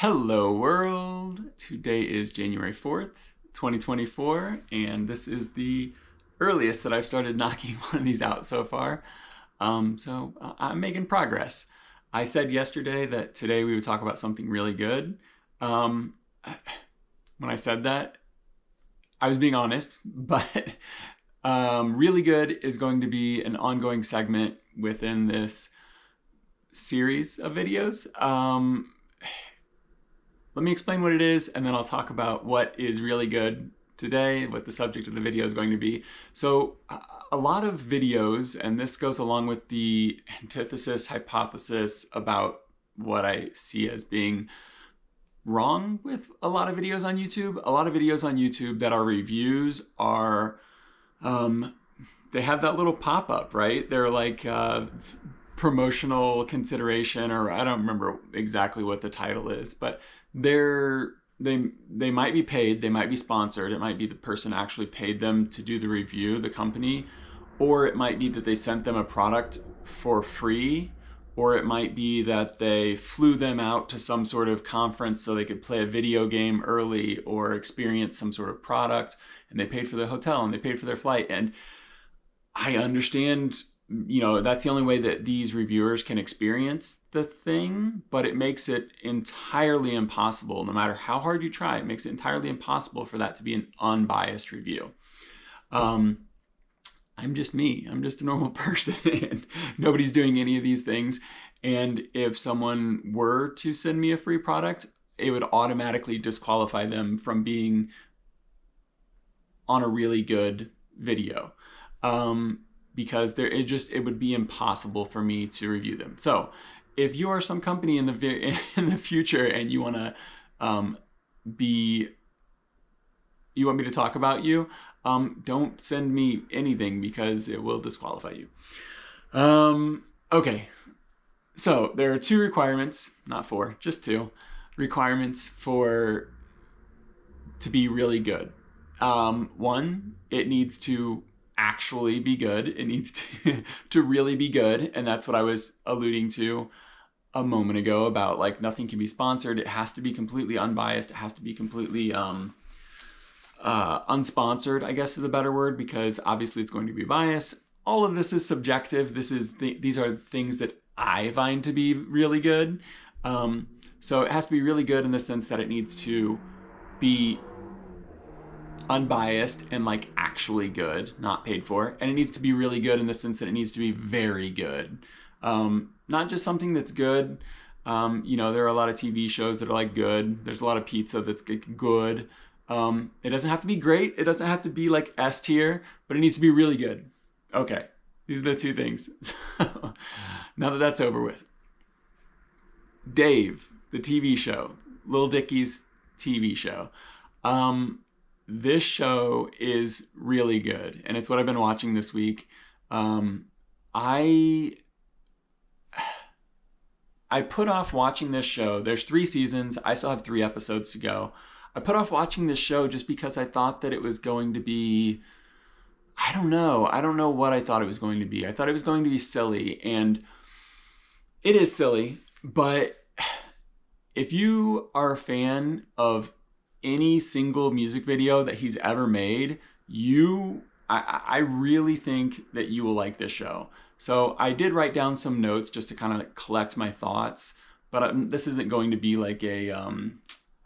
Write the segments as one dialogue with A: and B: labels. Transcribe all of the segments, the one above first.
A: Hello world! Today is January 4th, 2024, and this is the earliest that I've started knocking one of these out so far. I'm making progress. I said yesterday that today we would talk about something really good. Um, when I said that, I was being honest, but really good is going to be an ongoing segment within this series of videos. Let me explain what it is, and then I'll talk about what is really good today, what the subject of the video is going to be. So a lot of videos, and this goes along with the antithesis hypothesis about what I see as being wrong with a lot of videos on YouTube. A lot of videos on YouTube that are reviews are, they have that little pop-up, right? They're like promotional consideration, or I don't remember exactly what the title is, but they might be paid, they might be sponsored, it might be the person actually paid them to do the review, the company, or it might be that they sent them a product for free, or it might be that they flew them out to some sort of conference so they could play a video game early or experience some sort of product, and they paid for the hotel and they paid for their flight. And I understand, that's the only way that these reviewers can experience the thing, but it makes it entirely impossible. No matter how hard you try, it makes it entirely impossible for that to be an unbiased review. I'm just me. I'm just a normal person, and nobody's doing any of these things. And if someone were to send me a free product, it would automatically disqualify them from being on a really good video. Because it would be impossible for me to review them. So if you are some company in the future and you want to you want me to talk about you, don't send me anything because it will disqualify you. Okay, so there are two requirements, not four, just two requirements to be really good. One, it needs to actually be good. It needs to really be good. And that's what I was alluding to a moment ago about, like, nothing can be sponsored. It has to be completely unbiased. It has to be completely unsponsored, I guess is a better word, because obviously it's going to be biased. All of this is subjective. These are things that I find to be really good. So it has to be really good in the sense that it needs to be unbiased and like actually good, not paid for. And it needs to be really good in the sense that it needs to be very good. Not just something that's good. There are a lot of TV shows that are like good. There's a lot of pizza that's good. It doesn't have to be great. It doesn't have to be like S tier, but it needs to be really good. Okay, these are the two things. So, now that that's over with. Dave, the TV show, Lil Dicky's TV show. This show is really good, and it's what I've been watching this week. I put off watching this show. There's 3 seasons. I still have 3 episodes to go. I put off watching this show just because I thought that it was going to be, I don't know what I thought it was going to be. I thought it was going to be silly, and it is silly, but if you are a fan of any single music video that he's ever made, I really think that you will like this show. So I did write down some notes just to kind of collect my thoughts, but this isn't going to be like a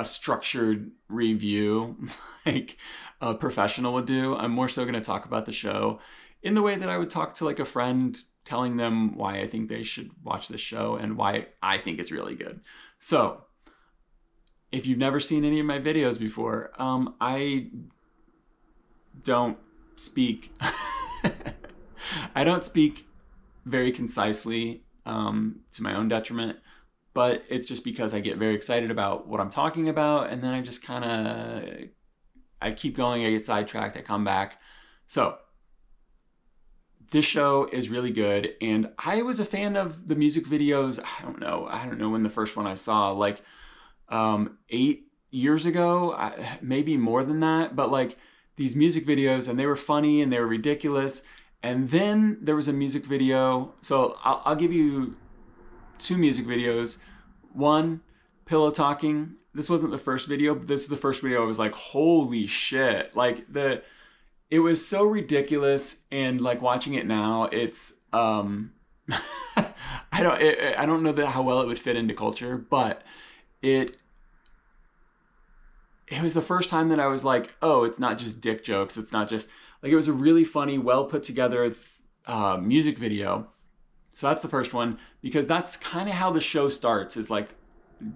A: structured review like a professional would do. I'm more so going to talk about the show in the way that I would talk to like a friend, telling them why I think they should watch this show and why I think it's really good. So if you've never seen any of my videos before, I don't speak I don't speak very concisely, to my own detriment, but it's just because I get very excited about what I'm talking about, and then I just I keep going, I get sidetracked, I come back. So this show is really good, and I was a fan of the music videos. I don't know when the first one I saw, like 8 years ago, maybe more than that, but like these music videos, and they were funny and they were ridiculous. And then there was a music video. So I'll give you 2 music videos. One, pillow talking. This wasn't the first video, but this is the first video I was like, holy shit. Like it was so ridiculous, and like watching it now, it's I don't know how well it would fit into culture, but it was the first time that I was like, oh, it's not just dick jokes. It's not just like, it was a really funny, well put together music video. So that's the first one, because that's kind of how the show starts, is like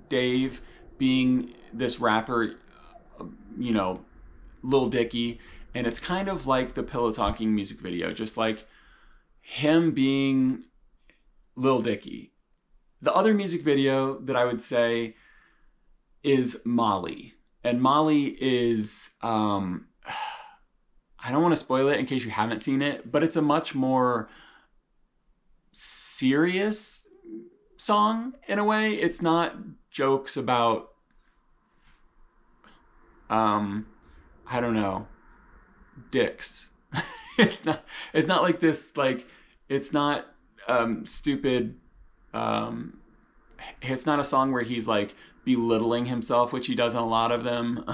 A: Dave being this rapper, you know, Lil Dicky. And it's kind of like the pillow talking music video, just like him being Lil Dicky. The other music video that I would say is Molly. And Molly is, I don't want to spoil it in case you haven't seen it, but it's a much more serious song in a way. It's not jokes about, I don't know, dicks. It's not like this, like, it's not stupid. It's not a song where he's like belittling himself, which he does in a lot of them.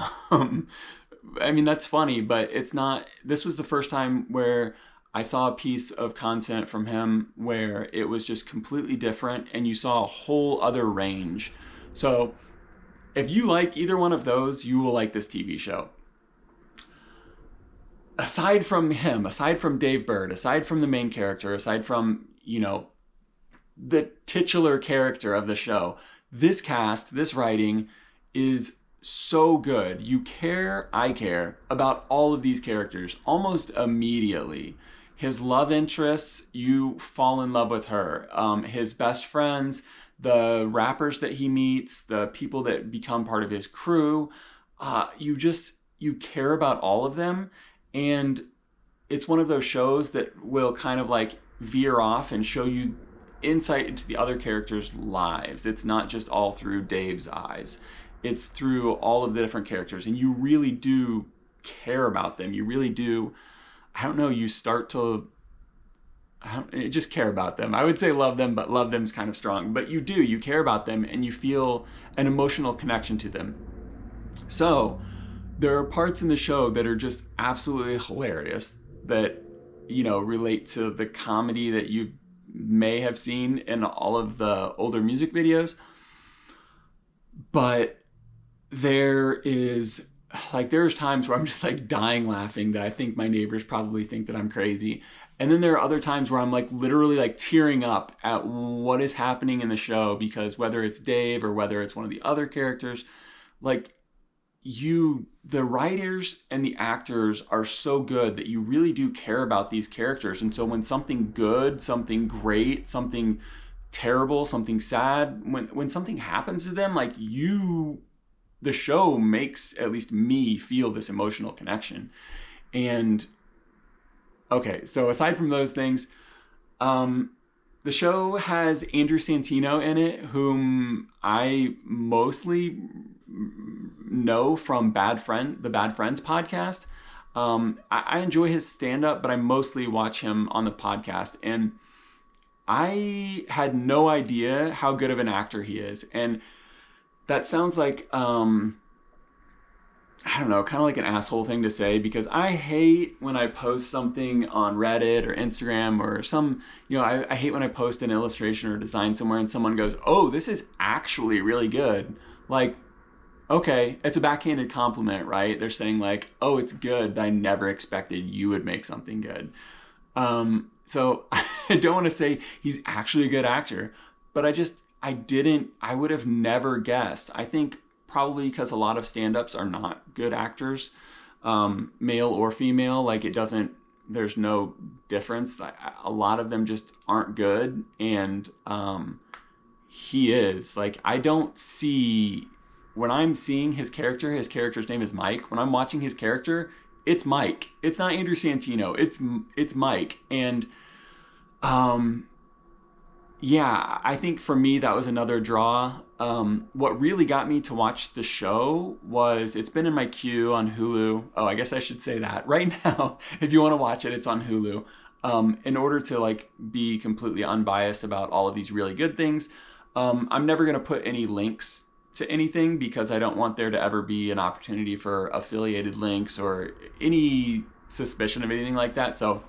A: I mean, that's funny, but it's not. This was the first time where I saw a piece of content from him where it was just completely different, and you saw a whole other range. So if you like either one of those, you will like this TV show. Aside from him, aside from Dave Burd, aside from the main character, aside from, you know, the titular character of the show, this cast, this writing is so good. I care about all of these characters almost immediately. His love interests, you fall in love with her. His best friends, the rappers that he meets, the people that become part of his crew, you care about all of them. And it's one of those shows that will kind of like veer off and show you insight into the other characters' lives. It's not just all through Dave's eyes. It's through all of the different characters, and you really do care about them. You really do, I don't know, you start to just care about them. I would say love them, but love them is kind of strong. But you care about them, and you feel an emotional connection to them. So there are parts in the show that are just absolutely hilarious that, you know, relate to the comedy that you may have seen in all of the older music videos. But there's times where I'm just like dying laughing, that I think my neighbors probably think that I'm crazy. And then there are other times where I'm like literally like tearing up at what is happening in the show, because whether it's Dave or whether it's one of the other characters, like, the writers and the actors are so good that you really do care about these characters. And so when something good, something great, something terrible, something sad, when something happens to them, like, the show makes at least me feel this emotional connection. And okay, so aside from those things, the show has Andrew Santino in it, whom I mostly know from the Bad Friends podcast. I enjoy his stand-up, but I mostly watch him on the podcast. And I had no idea how good of an actor he is. And that sounds like, I don't know, kind of like an asshole thing to say, because I hate when I post something on Reddit or Instagram or I hate when I post an illustration or design somewhere and someone goes, oh, this is actually really good. Like, okay, it's a backhanded compliment, right? They're saying like, oh, it's good, but I never expected you would make something good. So I don't want to say he's actually a good actor, but I would have never guessed. I think probably because a lot of stand-ups are not good actors, male or female. Like, there's no difference. A lot of them just aren't good. And he is. Like, I don't see, when I'm seeing his character's name is Mike. When I'm watching his character, it's Mike. It's not Andrew Santino. It's Mike. And yeah, I think for me that was another draw. What really got me to watch the show was, it's been in my queue on Hulu. Oh, I guess I should say that right now. If you want to watch it, it's on Hulu. In order to like be completely unbiased about all of these really good things, I'm never going to put any links to anything because I don't want there to ever be an opportunity for affiliated links or any suspicion of anything like that. So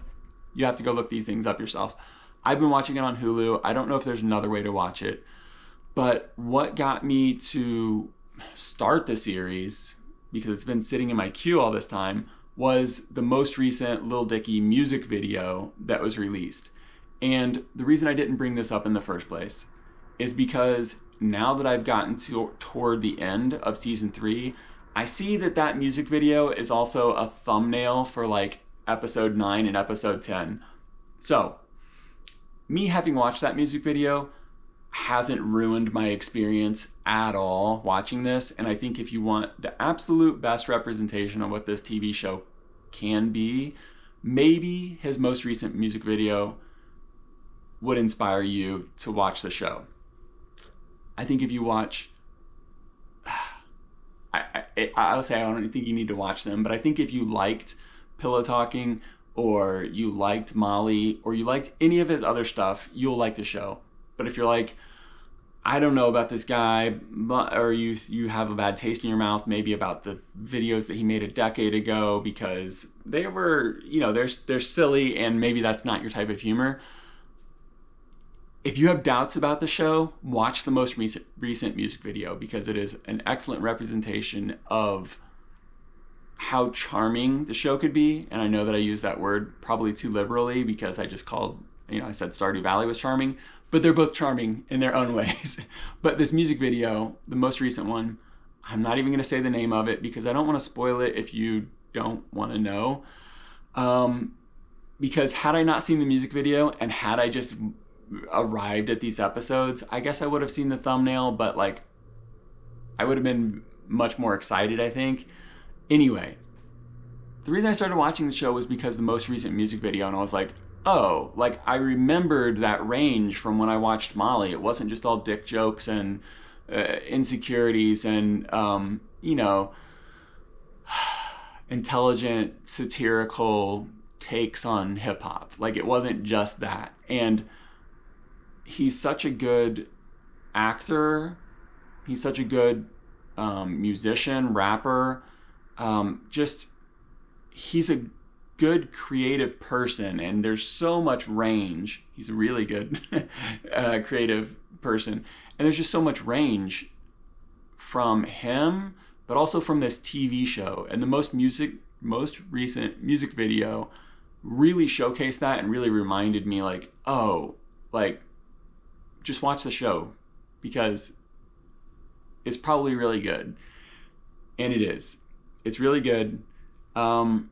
A: you have to go look these things up yourself. I've been watching it on Hulu. I don't know if there's another way to watch it. But what got me to start the series, because it's been sitting in my queue all this time, was the most recent Lil Dicky music video that was released. And the reason I didn't bring this up in the first place is because now that I've gotten toward the end of season 3, I see that music video is also a thumbnail for like episode 9 and episode 10. So, me having watched that music video hasn't ruined my experience at all watching this. And I think if you want the absolute best representation of what this TV show can be, maybe his most recent music video would inspire you to watch the show. I think if you watch, I'll say I don't think you need to watch them, but I think if you liked Pillow Talking, or you liked Molly, or you liked any of his other stuff, you'll like the show. But if you're like, I don't know about this guy, or you have a bad taste in your mouth maybe about the videos that he made a decade ago because they were, they're silly and maybe that's not your type of humor. If you have doubts about the show, watch the most recent music video because it is an excellent representation of how charming the show could be. And I know that I use that word probably too liberally because I just I said Stardew Valley was charming, but they're both charming in their own ways. But this music video, the most recent one, I'm not even going to say the name of it because I don't want to spoil it if you don't want to know. Because had I not seen the music video and had I just arrived at these episodes, I guess I would have seen the thumbnail, but like I would have been much more excited, I think. Anyway, the reason I started watching the show was because the most recent music video, and I was like, oh, like I remembered that range from when I watched Molly. It wasn't just all dick jokes and insecurities and intelligent satirical takes on hip hop. Like it wasn't just that. And he's such a good actor. He's such a good musician, rapper. He's a good creative person, and there's so much range. He's a really good creative person, and there's just so much range from him, but also from this TV show. And the most recent music video really showcased that and really reminded me like, oh, like just watch the show because it's probably really good. And it is. It's really good. In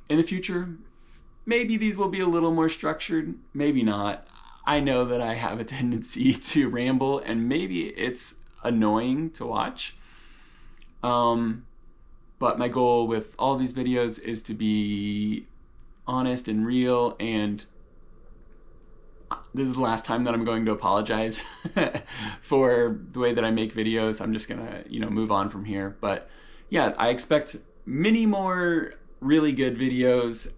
A: the future, maybe these will be a little more structured, maybe not. I know that I have a tendency to ramble, and maybe it's annoying to watch. But my goal with all these videos is to be honest and real, and this is the last time that I'm going to apologize for the way that I make videos. I'm just gonna, move on from here. But yeah, I expect many more really good videos.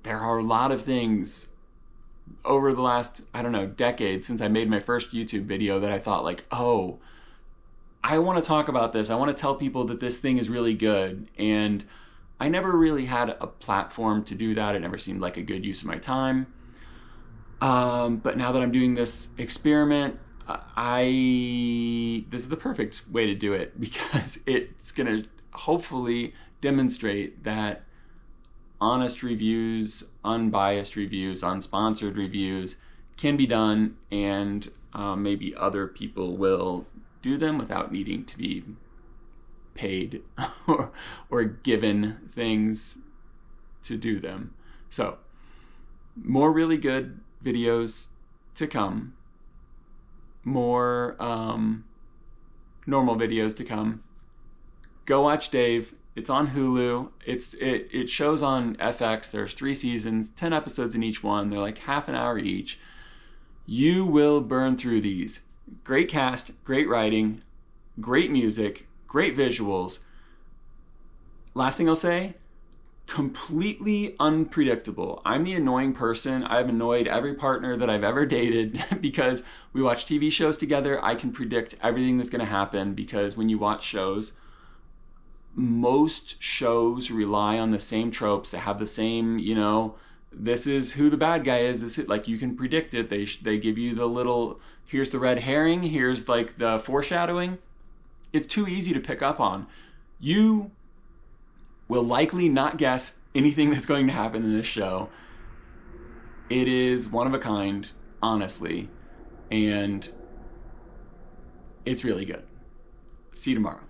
A: There are a lot of things over the last, decade since I made my first YouTube video that I thought like, oh, I want to talk about this. I want to tell people that this thing is really good. And I never really had a platform to do that. It never seemed like a good use of my time. But now that I'm doing this experiment, this is the perfect way to do it because it's going to hopefully demonstrate that honest reviews, unbiased reviews, unsponsored reviews can be done, and maybe other people will do them without needing to be paid or given things to do them. So, more really good videos to come. More normal videos to come. Go watch Dave. It's on Hulu. It shows on FX. There's 3 seasons, 10 episodes in each one. They're like half an hour each. You will burn through these. Great cast, great writing, great music, great visuals. Last thing I'll say, completely unpredictable. I'm the annoying person. I've annoyed every partner that I've ever dated because we watch TV shows together. I can predict everything that's going to happen because when you watch shows, most shows rely on the same tropes. They have the same, this is who the bad guy is. This is like, you can predict it. They give you the little, here's the red herring, here's like the foreshadowing. It's too easy to pick up on. You will likely not guess anything that's going to happen in this show. It is one of a kind, honestly, and it's really good. See you tomorrow.